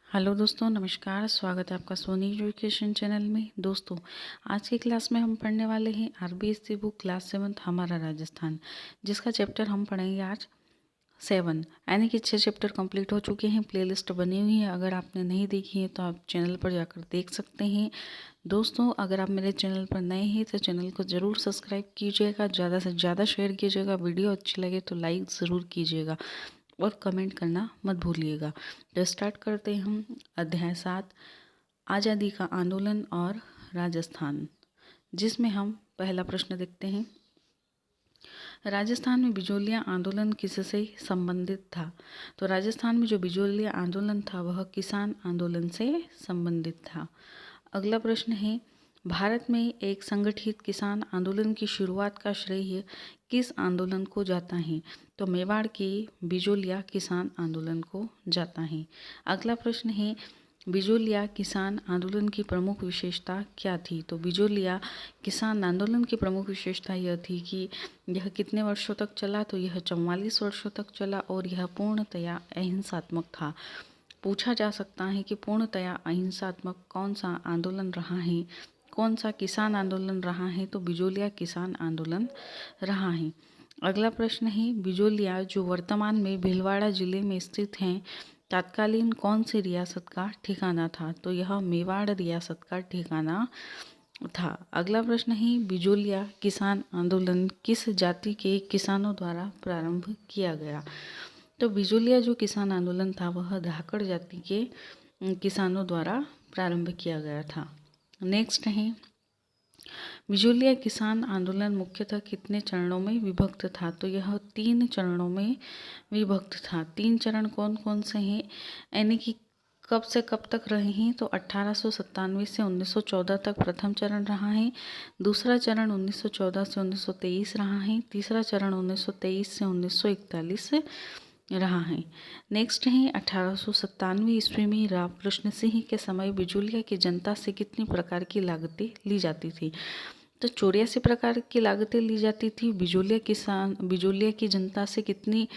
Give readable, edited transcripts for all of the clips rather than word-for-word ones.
Hello दोस्तों, नमस्कार। स्वागत है आपका सोनी एजुकेशन चैनल में। दोस्तों, आज की क्लास में हम पढ़ने वाले हैं आरबीएससी बुक क्लास 7 हमारा राजस्थान, जिसका चैप्टर हम पढ़ेंगे आज 7, यानी कि 6 चैप्टर कंप्लीट हो चुके हैं। प्लेलिस्ट बनी हुई है, अगर आपने नहीं देखी है तो आप चैनल पर जाकर देख सकते हैं। दोस्तों, अगर आप मेरे चैनल पर नए हैं तो चैनल को ज़रूर सब्सक्राइब कीजिएगा, ज़्यादा से ज़्यादा शेयर कीजिएगा। वीडियो अच्छी लगे तो लाइक ज़रूर कीजिएगा और कमेंट करना मत भूलिएगा। तो स्टार्ट करते हैं हम अध्याय 7, आज़ादी का आंदोलन और राजस्थान, जिसमें हम पहला प्रश्न देखते हैं। राजस्थान में बिजोलिया आंदोलन किससे संबंधित था? तो राजस्थान में जो बिजोलिया आंदोलन था वह किसान आंदोलन से संबंधित था। अगला प्रश्न है, भारत में एक संगठित किसान आंदोलन की शुरुआत का श्रेय किस आंदोलन को जाता है? तो मेवाड़ के बिजोलिया किसान आंदोलन को जाता है। अगला प्रश्न है, बिजोलिया किसान आंदोलन की प्रमुख विशेषता क्या थी? तो बिजोलिया किसान आंदोलन की प्रमुख विशेषता यह थी कि यह कितने वर्षों तक चला? तो यह 44 वर्षों तक चला और यह पूर्णतया अहिंसात्मक था। पूछा जा सकता है कि पूर्णतया अहिंसात्मक कौन सा आंदोलन रहा है, कौन सा किसान आंदोलन रहा है? तो बिजोलिया किसान आंदोलन रहा है। अगला प्रश्न है, बिजोलिया जो वर्तमान में भीलवाड़ा जिले में स्थित हैं, तत्कालीन कौन सी रियासत का ठिकाना था? तो यह मेवाड़ रियासत का ठिकाना था। अगला प्रश्न है, बिजोलिया किसान आंदोलन किस जाति के किसानों द्वारा प्रारंभ किया गया? तो बिजोलिया जो किसान आंदोलन था वह धाकड़ जाति के किसानों द्वारा प्रारंभ किया गया था। नेक्स्ट है, बिजोलिया किसान आंदोलन मुख्यतः कितने चरणों में विभक्त था? तो यह 3 चरणों में विभक्त था। 3 चरण कौन कौन से हैं, यानी कि कब से कब तक रहे हैं? तो 1897 से 1914 तक प्रथम चरण रहा है। दूसरा चरण 1914 से 1923 रहा है। तीसरा चरण 1923 से 1941 रहा है। नेक्स्ट है, 1897 ईस्वी में राव कृष्ण सिंह के समय बिजोलिया की जनता से कितनी प्रकार की लागतें ली जाती थी? तो 84 प्रकार की लागतें ली जाती थी। बिजोलिया की जनता से कितनी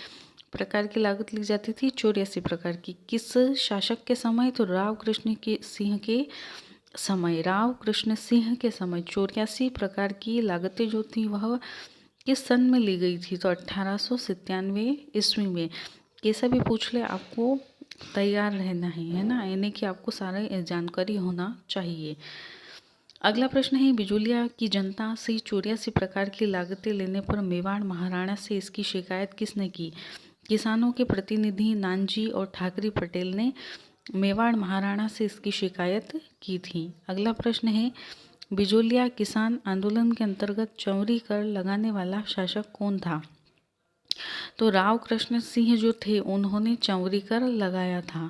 प्रकार की लागत ली जाती थी? 84 प्रकार की। किस शासक के समय? तो राव कृष्ण सिंह के समय। राव कृष्ण सिंह के समय 84 प्रकार की लागतें जो थी वह किस सन में ली गई थी? तो 1897 ईस्वी में। कैसा भी पूछ ले आपको तैयार रहना है ना, यानी कि आपको सारा जानकारी होना चाहिए। अगला प्रश्न है, बिजोलिया की जनता से 84 प्रकार की लागतें लेने पर मेवाड़ महाराणा से इसकी शिकायत किसने की? किसानों के प्रतिनिधि नानजी और ठाकरी पटेल ने मेवाड़ महाराणा से इसकी शिकायत की थी। अगला प्रश्न है, बिजोलिया किसान आंदोलन के अंतर्गत चौरी कर लगाने वाला शासक कौन था? तो राव कृष्ण सिंह जो थे उन्होंने चौरी कर लगाया था।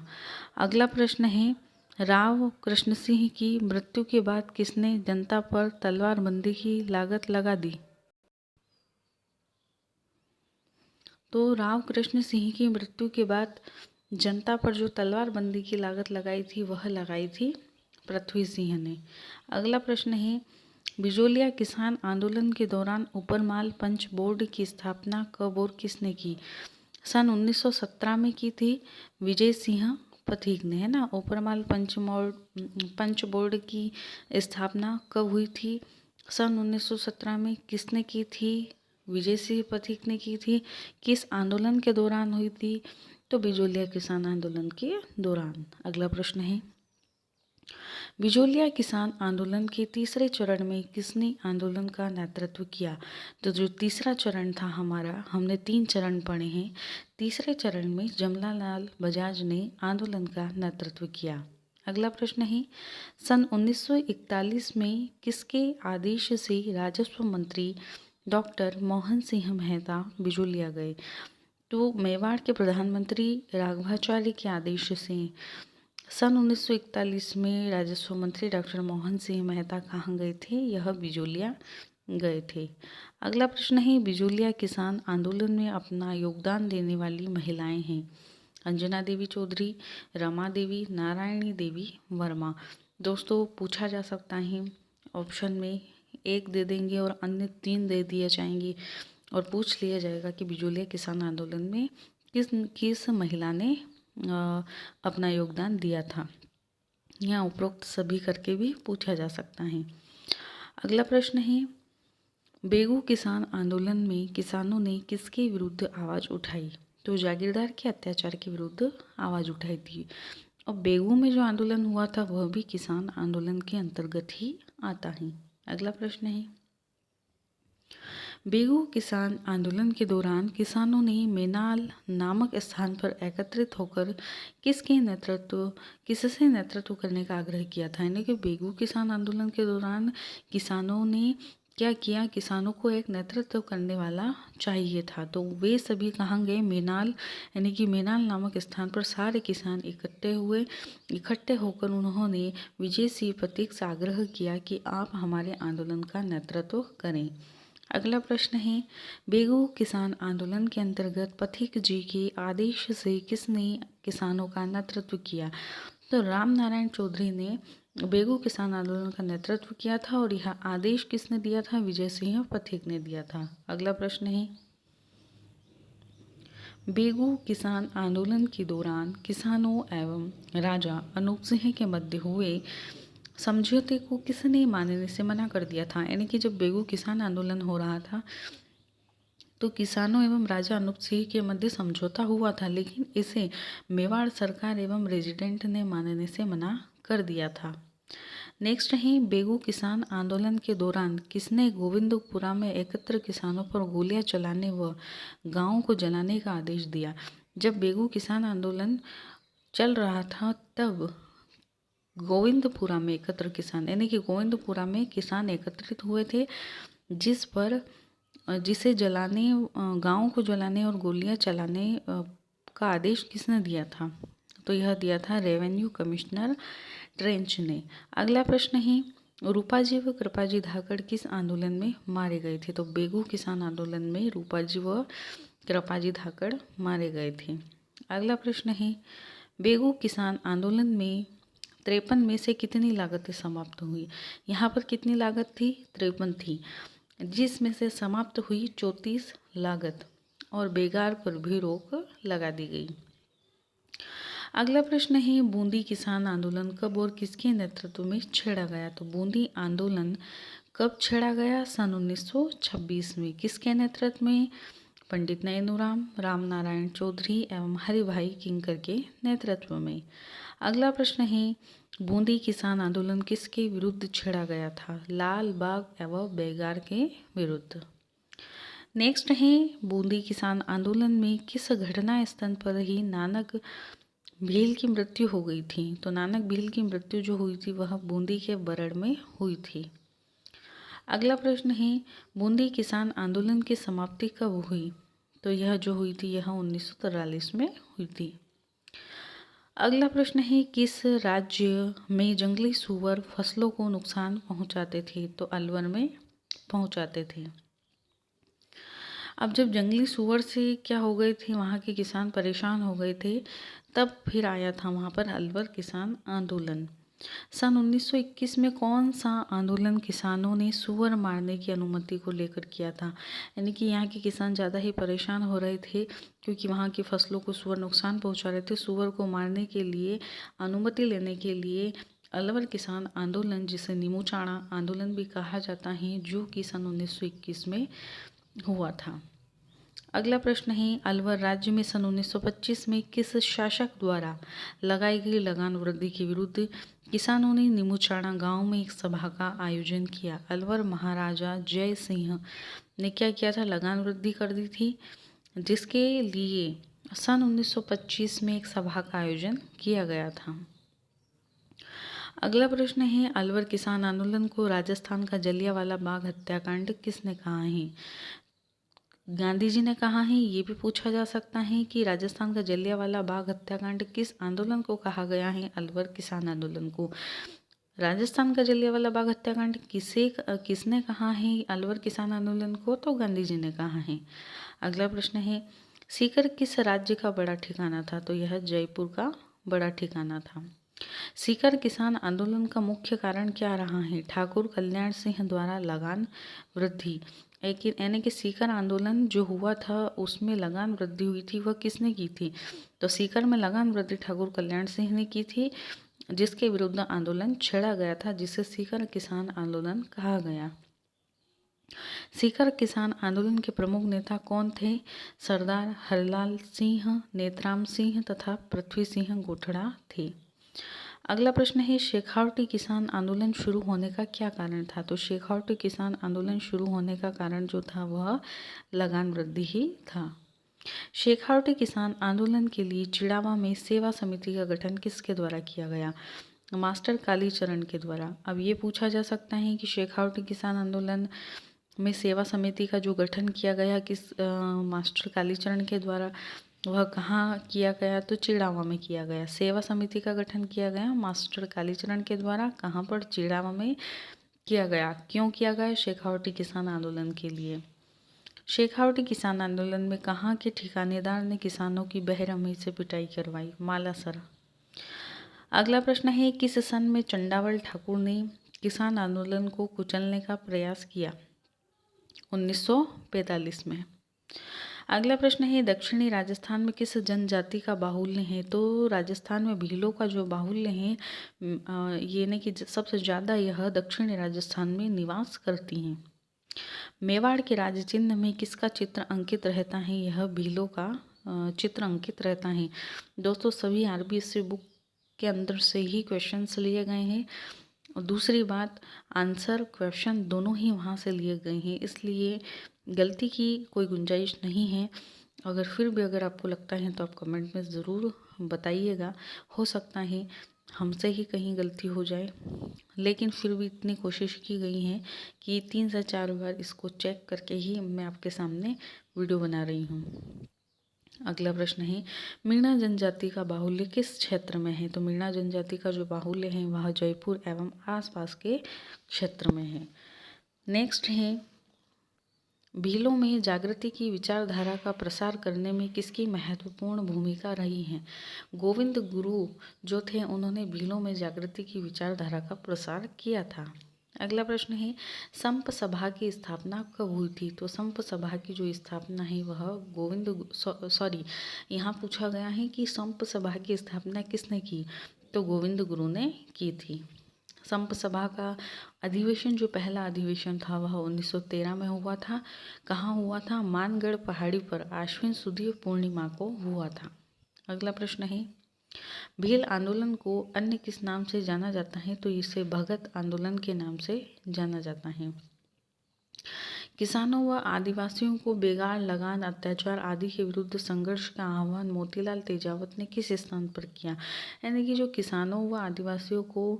अगला प्रश्न है, राव कृष्ण सिंह की मृत्यु के बाद किसने जनता पर तलवारबंदी की लागत लगा दी? तो राव कृष्ण सिंह की मृत्यु के बाद जनता पर जो तलवारबंदी की लागत लगाई थी वह लगाई थी पृथ्वी सिंह ने। अगला प्रश्न है, बिजोलिया किसान आंदोलन के दौरान उपरमाल पंच बोर्ड की स्थापना कब और किसने की? सन 1917 में की थी विजय सिंह पथिक ने, है ना। उपरमाल पंच बोर्ड की स्थापना कब हुई थी? सन 1917 में। किसने की थी? विजय सिंह पथिक ने की थी। किस आंदोलन के दौरान हुई थी? तो बिजोलिया किसान आंदोलन के दौरान। अगला प्रश्न है, बिजोलिया किसान आंदोलन के तीसरे चरण में किसने आंदोलन का नेतृत्व किया? तो जो तीसरा चरण था हमारा, हमने 3 चरण पढ़े हैं। तीसरे चरण में जमनालाल बजाज ने आंदोलन का नेतृत्व किया। अगला प्रश्न है, सन 1941 में किसके आदेश से राजस्व मंत्री डॉक्टर मोहन सिंह मेहता बिजोलिया गए? तो मेवाड़ के प्रधानमंत्री राघवाचार्य के आदेश से। सन 1941 में राजस्व मंत्री डॉक्टर मोहन सिंह मेहता कहाँ गए थे? यह बिजोलिया गए थे। अगला प्रश्न है, बिजोलिया किसान आंदोलन में अपना योगदान देने वाली महिलाएं हैं। अंजना देवी चौधरी, रमा देवी, नारायणी देवी वर्मा। दोस्तों, पूछा जा सकता है, ऑप्शन में 1 दे देंगे और अन्य 3 दे दिए जाएंगे और पूछ लिया जाएगा कि बिजोलिया किसान आंदोलन में किस महिला ने अपना योगदान दिया था। यहाँ उपरोक्त सभी करके भी पूछा जा सकता है। अगला प्रश्न है, बेगू किसान आंदोलन में किसानों ने किसके विरुद्ध आवाज़ उठाई? तो जागीरदार के अत्याचार के विरुद्ध आवाज़ उठाई थी। और बेगू में जो आंदोलन हुआ था वह भी किसान आंदोलन के अंतर्गत ही आता है। अगला प्रश्न है, बेगू किसान आंदोलन के दौरान किसानों ने मेनाल नामक स्थान पर एकत्रित होकर किससे नेतृत्व करने का आग्रह किया था? यानी कि बेगू किसान आंदोलन के दौरान किसानों ने क्या किया, किसानों को एक नेतृत्व करने वाला चाहिए था। तो वे सभी कहाँ गए? मेनाल, यानी कि मेनाल नामक स्थान पर सारे किसान इकट्ठे होकर उन्होंने विजय सिंह पथिक से आग्रह किया कि आप हमारे आंदोलन का नेतृत्व करें। अगला प्रश्न है, बेगू किसान आंदोलन के अंतर्गत पथिक जी के आदेश से किसने किसानों का नेतृत्व किया? तो राम नारायण चौधरी ने बेगू किसान आंदोलन का नेतृत्व किया था और यह आदेश किसने दिया था? विजय सिंह पथिक ने दिया था। अगला प्रश्न है, बेगू किसान आंदोलन के दौरान किसानों एवं राजा अनूप सिंह के मध्य हुए समझौते को किसने मानने से मना कर दिया था? यानी कि जब बेगू किसान आंदोलन हो रहा था तो किसानों एवं राजा अनूप सिंह के मध्य समझौता हुआ था, लेकिन इसे मेवाड़ सरकार एवं रेजिडेंट ने मानने से मना कर दिया था। नेक्स्ट है, बेगू किसान आंदोलन के दौरान किसने गोविंदपुरा में एकत्र किसानों पर गोलियां चलाने व गांवों को जलाने का आदेश दिया? जब बेगू किसान आंदोलन चल रहा था तब गोविंदपुरा में एकत्र किसान, यानी कि गोविंदपुरा में किसान एकत्रित हुए थे जिसे जलाने, गांवों को जलाने और गोलियां चलाने का आदेश किसने दिया था? तो यह दिया था रेवेन्यू कमिश्नर ट्रेंच ने। अगला प्रश्न है, रूपाजी व कृपाजी धाकड़ किस आंदोलन में मारे गए थे? तो बेगू किसान आंदोलन में रूपाजी व कृपाजी धाकड़ मारे गए थे। अगला प्रश्न है, बेगू किसान आंदोलन में 53 में से कितनी लागतें समाप्त हुई? यहाँ पर कितनी लागत थी? 53 थी, जिसमें से समाप्त हुई 34 लागत और बेगार पर भी रोक लगा दी गई। अगला प्रश्न है, बूंदी किसान आंदोलन कब और किसके नेतृत्व में छेड़ा गया? तो बूंदी आंदोलन कब छेड़ा गया? सन 1926 में। किसके नेतृत्व में? पंडित नैनूराम, राम नारायण चौधरी एवं हरिभाई किंकर के नेतृत्व में। अगला प्रश्न है, बूंदी किसान आंदोलन किसके विरुद्ध छेड़ा गया था? लाल बाग एवं बेगार के विरुद्ध। नेक्स्ट है, बूंदी किसान आंदोलन में किस घटना स्थल पर ही नानक भील की मृत्यु हो गई थी? तो नानक भील की मृत्यु जो हुई थी वह बूंदी के बरड़ में हुई थी। अगला प्रश्न है, बूंदी किसान आंदोलन की समाप्ति कब हुई? तो यह जो हुई थी यह 1943 में हुई थी। अगला प्रश्न है, किस राज्य में जंगली सूअर फसलों को नुकसान पहुंचाते थे? तो अलवर में पहुंचाते थे। अब जब जंगली सूअर से क्या हो गए थे, वहाँ के किसान परेशान हो गए थे, तब फिर आया था वहाँ पर अलवर किसान आंदोलन। सन 1921 में कौन सा आंदोलन किसानों ने सूअर मारने की अनुमति को लेकर किया था? यानी कि यहाँ के किसान ज़्यादा ही परेशान हो रहे थे क्योंकि वहाँ की फसलों को सूअर नुकसान पहुँचा रहे थे। सूअर को मारने के लिए अनुमति लेने के लिए अलवर किसान आंदोलन, जिसे नीमूचाणा आंदोलन भी कहा जाता है, जो कि सन 1921 में हुआ था। अगला प्रश्न है, अलवर राज्य में सन 1925 में किस शासक द्वारा लगाई गई लगान वृद्धि के विरुद्ध किसानों ने नीमूचाणा गांव में एक सभा का आयोजन किया? अलवर महाराजा जय सिंह ने क्या किया था? लगान वृद्धि कर दी थी, जिसके लिए सन 1925 में एक सभा का आयोजन किया गया था। अगला प्रश्न है, अलवर किसान आंदोलन को राजस्थान का जलियांवाला बाग हत्याकांड किसने कहा है? गांधी जी ने कहा है। ये भी पूछा जा सकता है कि राजस्थान का जलियांवाला बाग हत्याकांड किस आंदोलन को कहा गया है? अलवर किसान आंदोलन को। राजस्थान का जलियांवाला बाग हत्याकांड किसने कहा है अलवर किसान आंदोलन को? तो गांधी जी ने कहा है। अगला प्रश्न है, सीकर किस राज्य का बड़ा ठिकाना था? तो यह जयपुर का बड़ा ठिकाना था। सीकर किसान आंदोलन का मुख्य कारण क्या रहा है? ठाकुर कल्याण सिंह द्वारा लगान वृद्धि। यानी कि सीकर आंदोलन जो हुआ था उसमें लगान वृद्धि हुई थी, वह किसने की थी? तो सीकर में लगान वृद्धि ठाकुर कल्याण सिंह ने की थी, जिसके विरुद्ध आंदोलन छेड़ा गया था, जिसे सीकर किसान आंदोलन कहा गया। सीकर किसान आंदोलन के प्रमुख नेता कौन थे? सरदार हरलाल सिंह, नेतराम सिंह तथा पृथ्वी सिंह गोठड़ा थे। अगला प्रश्न है, शेखावटी किसान आंदोलन शुरू होने का क्या कारण था? तो शेखावटी किसान आंदोलन शुरू होने का कारण जो था वह लगान वृद्धि ही था। शेखावटी किसान आंदोलन के लिए चिड़ावा में सेवा समिति का गठन किसके द्वारा किया गया? मास्टर कालीचरण के द्वारा। अब ये पूछा जा सकता है कि शेखावटी किसान आंदोलन में सेवा समिति का जो गठन किया गया मास्टर कालीचरण के द्वारा, वह कहाँ किया गया? तो चिड़ावा में किया गया। सेवा समिति का गठन किया गया मास्टर कालीचरण के द्वारा, कहाँ पर? चिड़ावा में किया गया। क्यों किया गया? शेखावटी किसान आंदोलन के लिए। शेखावटी किसान आंदोलन में कहाँ के ठिकानेदार ने किसानों की बहरहमी से पिटाई करवाई? मालासर। अगला प्रश्न है, किस सन में चंडावल ठाकुर ने किसान आंदोलन को कुचलने का प्रयास किया? 1945 में। अगला प्रश्न है, दक्षिणी राजस्थान में किस जनजाति का बाहुल्य है? तो राजस्थान में भीलों का जो बाहुल्य है, यानी कि सबसे ज़्यादा यह दक्षिणी राजस्थान में निवास करती हैं। मेवाड़ के राज्य चिन्ह में किसका चित्र अंकित रहता है? यह भीलों का चित्र अंकित रहता है। दोस्तों, सभी आरबीएससी बुक के अंदर से ही क्वेश्चंस लिए गए हैं, और दूसरी बात, आंसर क्वेश्चन दोनों ही वहाँ से लिए गए हैं, इसलिए गलती की कोई गुंजाइश नहीं है। अगर फिर भी अगर आपको लगता है तो आप कमेंट में ज़रूर बताइएगा। हो सकता है हमसे ही कहीं गलती हो जाए, लेकिन फिर भी इतनी कोशिश की गई है कि 3 से 4 बार इसको चेक करके ही मैं आपके सामने वीडियो बना रही हूँ। अगला प्रश्न है, मीणा जनजाति का बाहुल्य किस क्षेत्र में है? तो मीणा जनजाति का जो बाहुल्य है वह जयपुर एवं आसपास के क्षेत्र में है। नेक्स्ट है, भीलों में जागृति की विचारधारा का प्रसार करने में किसकी महत्वपूर्ण भूमिका रही है? गोविंद गुरु जो थे उन्होंने भीलों में जागृति की विचारधारा का प्रसार किया था। अगला प्रश्न है, संप सभा की स्थापना कब हुई थी? तो संप सभा की जो स्थापना है वह यहाँ पूछा गया है कि संप सभा की स्थापना किसने की? तो गोविंद गुरु ने की थी। संप सभा का अधिवेशन जो पहला अधिवेशन था वह 1913 में हुआ था। कहाँ हुआ था? मानगढ़ पहाड़ी पर आश्विन सुदी पूर्णिमा को हुआ था। अगला प्रश्न है, भील आंदोलन को अन्य किस नाम से जाना जाता है? तो इसे भगत आंदोलन के नाम से जाना जाता है। किसानों व आदिवासियों को बेगार, लगान, अत्याचार आदि के विरुद्ध संघर्ष का आह्वान मोतीलाल तेजावत ने किस स्थान पर किया? यानी कि जो किसानों व आदिवासियों को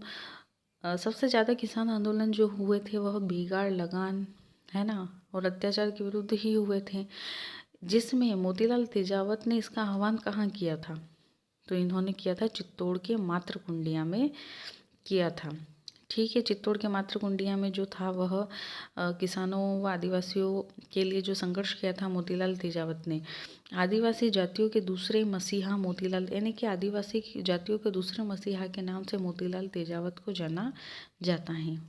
सबसे ज़्यादा किसान आंदोलन जो हुए थे वह बेगार, लगान, है ना, और अत्याचार के विरुद्ध ही हुए थे, जिसमें मोतीलाल तेजावत ने इसका आह्वान कहाँ किया था? तो इन्होंने किया था चित्तौड़ के मातृकुंडिया में किया था। ठीक है, चित्तौड़ के मातृकुंडिया में जो था वह किसानों व आदिवासियों के लिए जो संघर्ष किया था मोतीलाल तेजावत ने। आदिवासी जातियों के दूसरे मसीहा मोतीलाल, यानी कि आदिवासी जातियों के दूसरे मसीहा के नाम से मोतीलाल तेजावत को जाना जाता है।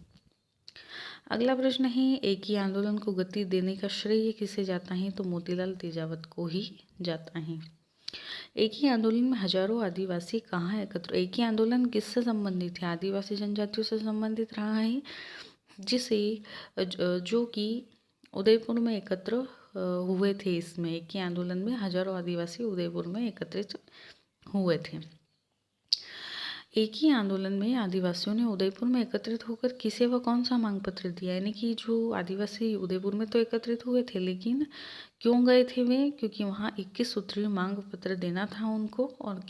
अगला प्रश्न है, एक ही आंदोलन को गति देने का श्रेय किसे जाता है? तो मोतीलाल तेजावत को ही जाता है। एक ही आंदोलन में हजारों आदिवासी कहाँ एकत्र? एक ही आंदोलन किससे संबंधित है? आदिवासी जनजातियों से संबंधित रहा है, जिसे जो कि उदयपुर में एकत्र हुए थे। इसमें एक ही आंदोलन में हजारों आदिवासी उदयपुर में एकत्रित हुए थे। एक ही आंदोलन में आदिवासियों ने उदयपुर में एकत्रित होकर किसे व कौन सा मांग पत्र दिया? यानी कि जो आदिवासी उदयपुर में तो एकत्रित हुए थे, लेकिन क्यों गए थे वे? क्योंकि वहाँ 21 सूत्रीय मांग पत्र देना था उनको, और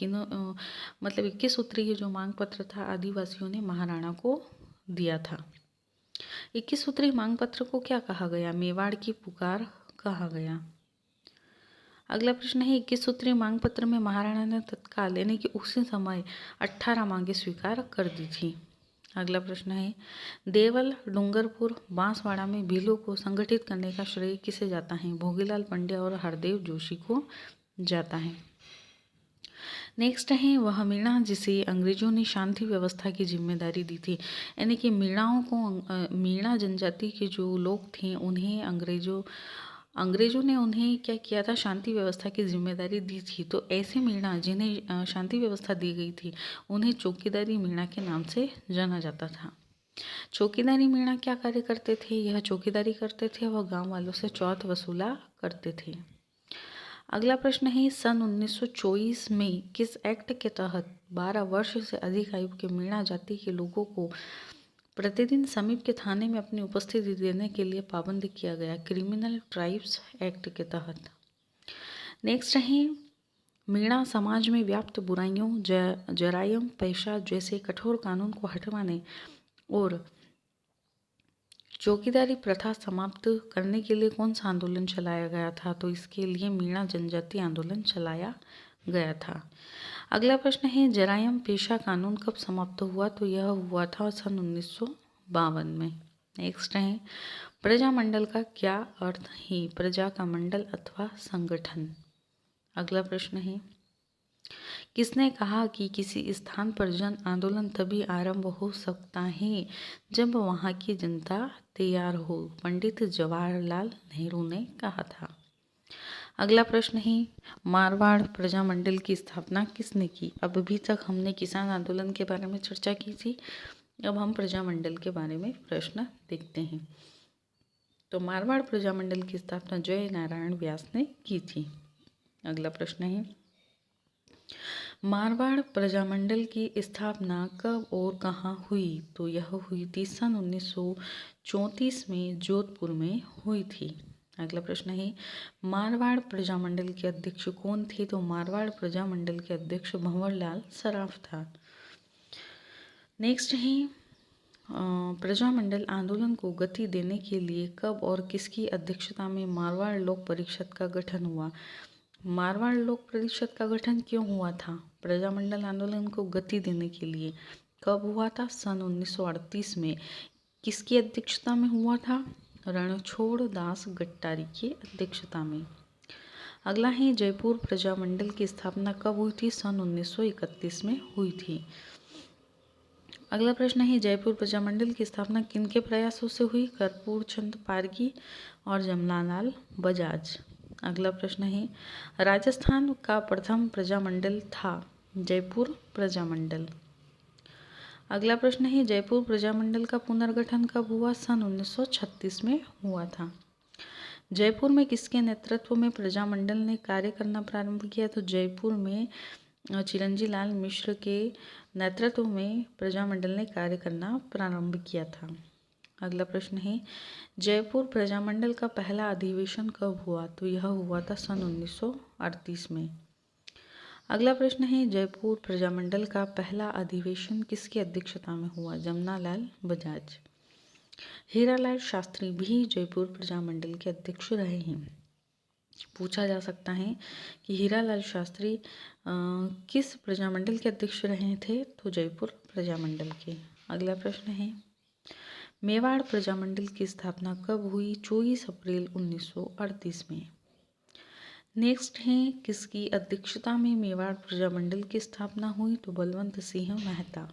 मतलब 21 सूत्रीय जो मांग पत्र था आदिवासियों ने महाराणा को दिया था। 21 सूत्रीय मांग पत्र को क्या कहा गया? मेवाड़ की पुकार कहा गया। अगला प्रश्न है, 21 सूत्रीय मांग पत्र में महाराणा ने तत्काल, यानी कि उसी समय 18 मांगे स्वीकार कर दी थी। अगला प्रश्न है, देवल, डूंगरपुर, बांसवाड़ा में भीलों को संगठित करने का श्रेय किसे जाता है? भोगीलाल पंड्या और हरदेव जोशी को जाता है। नेक्स्ट है वह मीणा जिसे अंग्रेजों ने शांति व्यवस्था की जिम्मेदारी दी थी। यानी कि मीणाओं को मीणा जनजाति के जो लोग थे उन्हें अंग्रेजों ने उन्हें क्या किया था, शांति व्यवस्था की जिम्मेदारी दी थी। तो ऐसे मीणा जिन्हें शांति व्यवस्था दी गई थी उन्हें चौकीदारी मीणा के नाम से जाना जाता था। चौकीदारी मीणा क्या कार्य करते थे? यह चौकीदारी करते थे, वह गांव वालों से चौथ वसूला करते थे। अगला प्रश्न है सन 1924 में किस एक्ट के तहत 12 वर्ष से अधिक आयु के मीणा जाति के लोगों को प्रतिदिन समीप के थाने में अपनी उपस्थिति देने के लिए पाबंद किया गया? क्रिमिनल ट्राइब्स एक्ट के तहत। नेक्स्ट है मीणा समाज में व्याप्त बुराइयों, जरायम पेशा जैसे कठोर कानून को हटवाने और चौकीदारी प्रथा समाप्त करने के लिए कौन सा आंदोलन चलाया गया था? तो इसके लिए मीणा जनजाति आंदोलन चलाया गया था। अगला प्रश्न है जरायम पेशा कानून कब समाप्त हुआ? तो यह हुआ था सन 1952 में। नेक्स्ट है प्रजामंडल का क्या अर्थ है? प्रजा का मंडल अथवा संगठन। अगला प्रश्न है किसने कहा कि किसी स्थान पर जन आंदोलन तभी आरंभ हो सकता है जब वहाँ की जनता तैयार हो? पंडित जवाहरलाल नेहरू ने कहा था। अगला प्रश्न है मारवाड़ प्रजामंडल की स्थापना किसने की? अब अभी तक हमने किसान आंदोलन के बारे में चर्चा की थी, अब हम प्रजामंडल के बारे में प्रश्न देखते हैं। तो मारवाड़ प्रजामंडल की स्थापना जय नारायण व्यास ने की थी। अगला प्रश्न है मारवाड़ प्रजामंडल की स्थापना कब और कहाँ हुई? तो यह हुई थी सन 1934 में जोधपुर में हुई थी। अगला प्रश्न है मारवाड़ प्रजामंडल के अध्यक्ष कौन थे? तो मारवाड़ प्रजामंडल के अध्यक्ष भंवरलाल सराफ था। नेक्स्ट है प्रजामंडल आंदोलन को गति देने के लिए कब और किसकी अध्यक्षता में मारवाड़ लोक परिषद का गठन हुआ? मारवाड़ लोक परिषद का गठन क्यों हुआ था? प्रजामंडल आंदोलन को गति देने के लिए। कब हुआ था? सन 1938 में। किसकी अध्यक्षता में हुआ था? रणछोड़ दास गट्टारी की अध्यक्षता में। अगला है जयपुर प्रजामंडल की स्थापना कब हुई थी? सन 1931 में हुई थी। अगला प्रश्न है जयपुर प्रजामंडल की स्थापना किनके प्रयासों से हुई? कर्पूर चंद पारगी और जमनालाल बजाज। अगला प्रश्न है राजस्थान का प्रथम प्रजामंडल था जयपुर प्रजामंडल। अगला प्रश्न है जयपुर प्रजामंडल का पुनर्गठन कब हुआ? सन 1936 में हुआ था। जयपुर में किसके नेतृत्व में प्रजामंडल ने कार्य करना प्रारंभ किया? तो जयपुर में चिरंजी लाल मिश्र के नेतृत्व में प्रजामंडल ने कार्य करना प्रारंभ किया था। अगला प्रश्न है जयपुर प्रजामंडल का पहला अधिवेशन कब हुआ? तो यह हुआ था सन 1938 में। अगला प्रश्न है जयपुर प्रजामंडल का पहला अधिवेशन किसकी अध्यक्षता में हुआ? जमनालाल बजाज। हीरालाल शास्त्री भी जयपुर प्रजामंडल के अध्यक्ष रहे हैं। पूछा जा सकता है कि हीरालाल शास्त्री किस प्रजामंडल के अध्यक्ष रहे थे? तो जयपुर प्रजामंडल के। अगला प्रश्न है मेवाड़ प्रजामंडल की स्थापना कब हुई? 24 अप्रैल 1938 में। नेक्स्ट है किसकी अध्यक्षता में मेवाड़ प्रजामंडल की स्थापना हुई? तो बलवंत सिंह मेहता।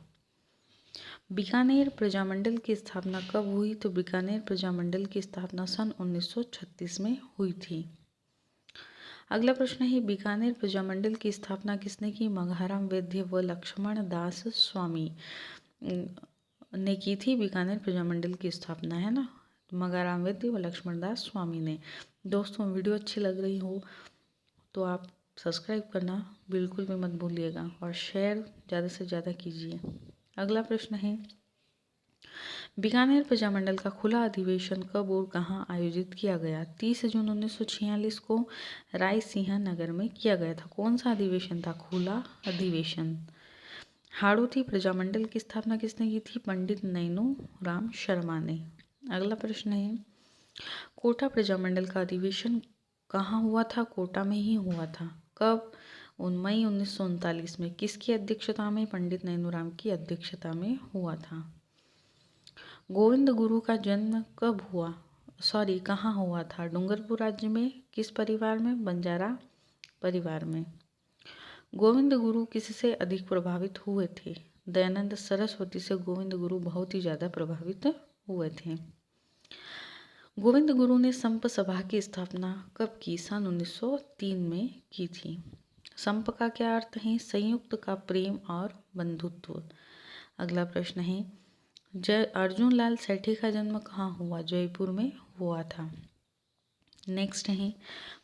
बीकानेर प्रजामंडल की स्थापना कब हुई? तो बीकानेर प्रजामंडल की स्थापना सन 1936 में हुई थी। अगला प्रश्न है बीकानेर प्रजामंडल की स्थापना किसने की? मघाराम वैद्य व लक्ष्मण दास स्वामी ने की थी बीकानेर प्रजामंडल की स्थापना, है ना। मघाराम वैद्य व लक्ष्मण दास स्वामी ने। दोस्तों वीडियो अच्छी लग रही हो तो आप सब्सक्राइब करना बिल्कुल भी मत भूलिएगा और शेयर ज़्यादा से ज़्यादा कीजिए। अगला प्रश्न है बीकानेर प्रजामंडल का खुला अधिवेशन कब और कहाँ आयोजित किया गया? 30 जून 1946 को रायसिंह नगर में किया गया था। कौन सा अधिवेशन था? खुला अधिवेशन। हाड़ौती प्रजामंडल की स्थापना किसने की थी? पंडित नैनू राम शर्मा ने। अगला प्रश्न है कोटा प्रजामंडल का अधिवेशन कहाँ हुआ था? कोटा में ही हुआ था। कब? मई 1939 में। किसकी अध्यक्षता में? पंडित नैनूराम की अध्यक्षता में हुआ था। गोविंद गुरु का जन्म कब हुआ? कहाँ हुआ था? डूंगरपुर राज्य में। किस परिवार में? बंजारा परिवार में। गोविंद गुरु किससे अधिक प्रभावित हुए थे? दयानंद सरस्वती से गोविंद गुरु बहुत ही ज़्यादा प्रभावित हुए थे। गोविंद गुरु ने संप सभा की स्थापना कब की? सन 1903 में की थी। संप का क्या अर्थ है? संयुक्त का प्रेम और बंधुत्व। अगला प्रश्न है, अर्जुन लाल सेठी का जन्म कहाँ हुआ? जयपुर में हुआ था। नेक्स्ट है,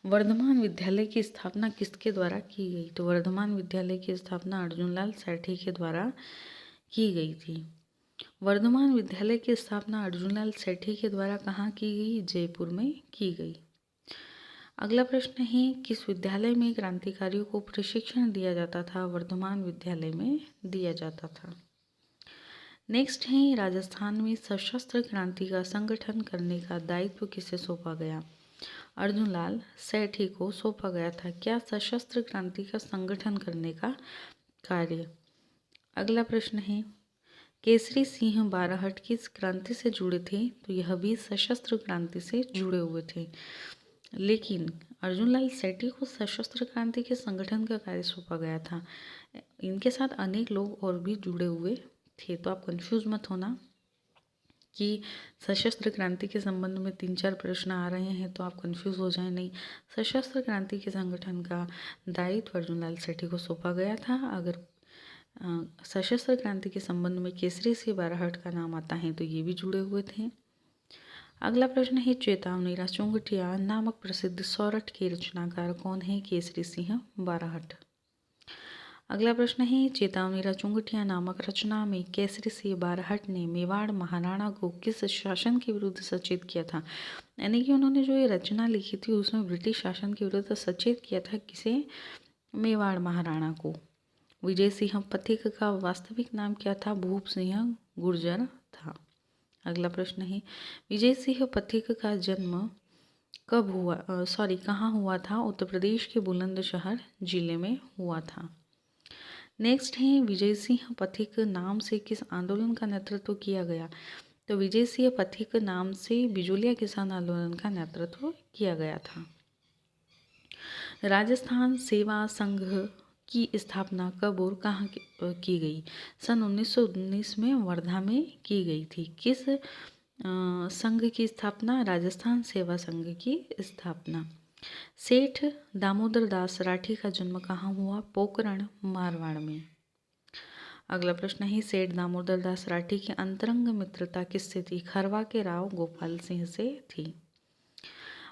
वर्धमान विद्यालय की स्थापना किसके द्वारा की गई? तो वर्धमान विद्यालय की स्थापना अर्जुन लाल सेठी के द्वारा की गई थी। वर्धमान विद्यालय की स्थापना अर्जुन लाल सेठी के द्वारा कहाँ की गई? जयपुर में की गई। अगला प्रश्न है, किस विद्यालय में क्रांतिकारियों को प्रशिक्षण दिया जाता था? वर्धमान विद्यालय में दिया जाता था। नेक्स्ट है, राजस्थान में सशस्त्र क्रांति का संगठन करने का दायित्व किसे सौंपा गया? अर्जुन लाल सेठी को सौंपा गया था। क्या? सशस्त्र क्रांति का संगठन करने का कार्य। अगला प्रश्न है, केसरी सिंह बाराहट किस क्रांति से जुड़े थे? तो यह भी सशस्त्र क्रांति से जुड़े हुए थे, लेकिन अर्जुन लाल सेठी को सशस्त्र क्रांति के संगठन का कार्य सौंपा गया था। इनके साथ अनेक लोग और भी जुड़े हुए थे, तो आप कंफ्यूज मत होना कि सशस्त्र क्रांति के संबंध में 3-4 प्रश्न आ रहे हैं तो आप कंफ्यूज हो जाए नहीं। सशस्त्र क्रांति के संगठन का दायित्व अर्जुन लाल सेठी को सौंपा गया था। अगर सशस्त्र क्रांति के संबंध में केसरी सिंह बाराहट का नाम आता है तो ये भी जुड़े हुए थे। अगला प्रश्न है, चेतावनी चुंगटिया नामक प्रसिद्ध सोरठ के रचनाकार कौन है? केसरी सिंह बाराहट। अगला प्रश्न है, चेतावनी चुंगटिया नामक रचना में केसरी सिंह बाराहट ने मेवाड़ महाराणा को किस शासन के विरुद्ध सचेत किया था? यानी कि उन्होंने जो ये रचना लिखी थी उसमें ब्रिटिश शासन के विरुद्ध सचेत किया था। किसे? मेवाड़ महाराणा को। विजय सिंह पथिक का वास्तविक नाम क्या था? भूप सिंह गुर्जर था। अगला प्रश्न है, विजय सिंह पथिक का जन्म कब हुआ? कहाँ हुआ था? उत्तर प्रदेश के बुलंदशहर जिले में हुआ था। नेक्स्ट है, विजय सिंह पथिक नाम से किस आंदोलन का नेतृत्व किया गया? तो विजय सिंह पथिक नाम से बिजोलिया किसान आंदोलन का नेतृत्व किया गया था। राजस्थान सेवा संघ की स्थापना कब और कहाँ की गई? सन 1919 में वर्धा में की गई थी। किस संघ की स्थापना? राजस्थान सेवा संघ की स्थापना। सेठ दामोदर दास राठी का जन्म कहाँ हुआ? पोकरण मारवाड़ में। अगला प्रश्न है, सेठ दामोदर दास राठी की अंतरंग मित्रता किससे थी? खरवा के राव गोपाल सिंह से थी।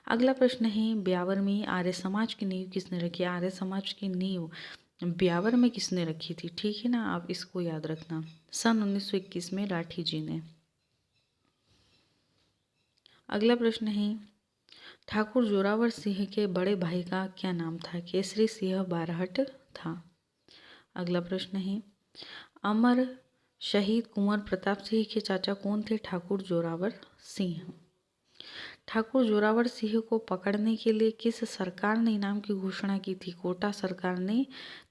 अगला प्रश्न है, ब्यावर में आर्य समाज की नींव किसने रखी? आर्य समाज की नींव ब्यावर में किसने रखी थी? ठीक है ना, आप इसको याद रखना। सन 1921 में राठी जी ने। अगला प्रश्न है, ठाकुर जोरावर सिंह के बड़े भाई का क्या नाम था? केसरी सिंह बाराहट था। अगला प्रश्न है, अमर शहीद कुंवर प्रताप सिंह के चाचा कौन थे? ठाकुर जोरावर सिंह। ठाकुर जोरावर सिंह को पकड़ने के लिए किस सरकार ने इनाम की घोषणा की थी? कोटा सरकार ने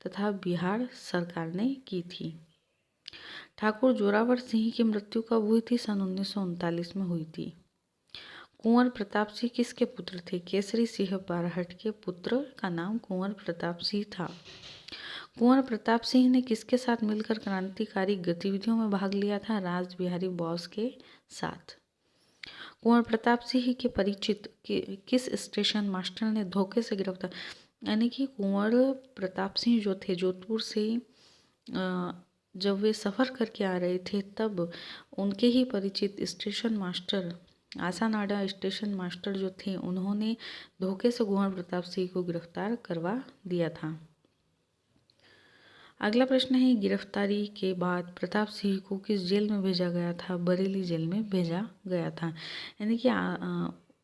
तथा बिहार सरकार ने की थी। ठाकुर जोरावर सिंह की मृत्यु कब हुई थी? सन 1939 में हुई थी। कुंवर प्रताप सिंह किसके पुत्र थे? केसरी सिंह बाराहट के पुत्र का नाम कुंवर प्रताप सिंह था। कुंवर प्रताप सिंह ने किसके साथ मिलकर क्रांतिकारी गतिविधियों में भाग लिया था? राज बिहारी बोस के साथ। कुंवर प्रताप सिंह के परिचित किस स्टेशन मास्टर ने धोखे से गिरफ्तार? यानी कि कुंवर प्रताप सिंह जो थे जोधपुर से जब वे सफ़र करके आ रहे थे तब उनके ही परिचित स्टेशन मास्टर आसानाडा स्टेशन मास्टर जो थे उन्होंने धोखे से कुंवर प्रताप सिंह को गिरफ्तार करवा दिया था। अगला प्रश्न है, गिरफ्तारी के बाद प्रताप सिंह को किस जेल में भेजा गया था? बरेली जेल में भेजा गया था। यानी कि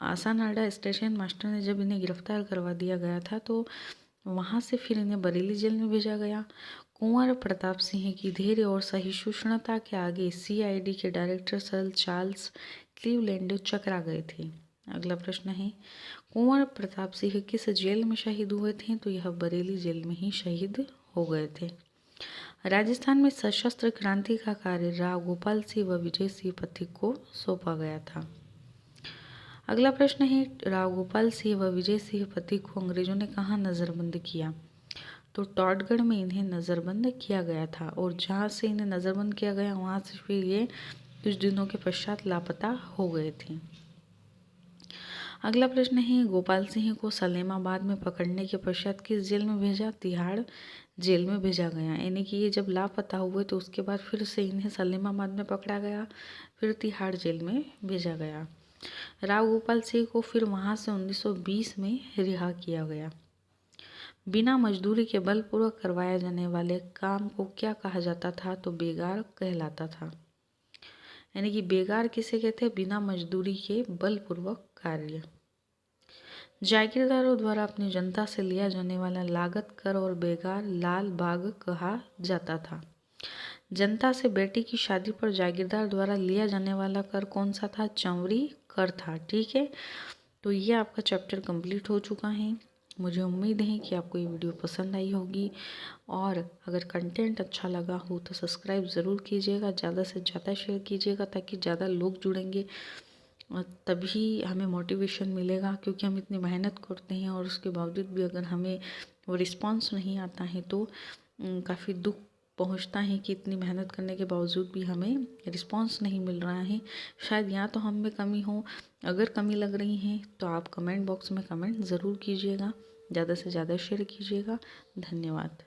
आसानाडा स्टेशन मास्टर ने जब इन्हें गिरफ्तार करवा दिया गया था तो वहाँ से फिर इन्हें बरेली जेल में भेजा गया। कुंवर प्रताप सिंह की धैर्य और सहिष्णुता के आगे CID के डायरेक्टर सर चार्ल्स क्लीवलैंड चकरा गए थे। अगला प्रश्न है, कुंवर प्रताप सिंह किस जेल में शहीद हुए थे? तो यह बरेली जेल में ही शहीद हो गए थे। राजस्थान में सशस्त्र क्रांति का कार्य राव गोपाल सिंह व विजय सिंह पथिक को सौंपा गया था। अगला प्रश्न है, राव गोपाल सिंह व विजय सिंह पथिक को अंग्रेजों ने कहाँ नजरबंद किया? तो टॉडगढ़ में इन्हें नज़रबंद किया गया था और जहाँ से इन्हें नज़रबंद किया गया वहाँ से फिर ये कुछ दिनों के पश्चात लापता हो गए थे। अगला प्रश्न है, गोपाल सिंह को सलेमाबाद में पकड़ने के पश्चात किस जेल में भेजा? तिहाड़ जेल में भेजा गया। यानी कि ये जब लापता हुए तो उसके बाद फिर से इन्हें सलेमाबाद में पकड़ा गया, फिर तिहाड़ जेल में भेजा गया। राव गोपाल सिंह को फिर वहाँ से 1920 में रिहा किया गया। बिना मजदूरी के बलपूर्वक करवाया जाने वाले काम को क्या कहा जाता था? तो बेगार कहलाता था। यानी कि बेगार किसे कहते हैं? बिना मजदूरी के बलपूर्वक कार्य। जागीरदारों द्वारा अपनी जनता से लिया जाने वाला लागत कर और बेगार लाल बाग कहा जाता था। जनता से बेटी की शादी पर जागीरदार द्वारा लिया जाने वाला कर कौन सा था? चंवरी कर था। ठीक है, तो ये आपका चैप्टर कंप्लीट हो चुका है। मुझे उम्मीद है कि आपको ये वीडियो पसंद आई होगी और अगर कंटेंट अच्छा लगा हो तो सब्सक्राइब ज़रूर कीजिएगा, ज़्यादा से ज़्यादा शेयर कीजिएगा ताकि ज़्यादा लोग जुड़ेंगे और तभी हमें मोटिवेशन मिलेगा, क्योंकि हम इतनी मेहनत करते हैं और उसके बावजूद भी अगर हमें वो रिस्पांस नहीं आता है तो काफ़ी दुख पहुंचता है कि इतनी मेहनत करने के बावजूद भी हमें रिस्पांस नहीं मिल रहा है। शायद या तो हम में कमी हो, अगर कमी लग रही है तो आप कमेंट बॉक्स में कमेंट ज़रूर कीजिएगा, ज़्यादा से ज़्यादा शेयर कीजिएगा। धन्यवाद।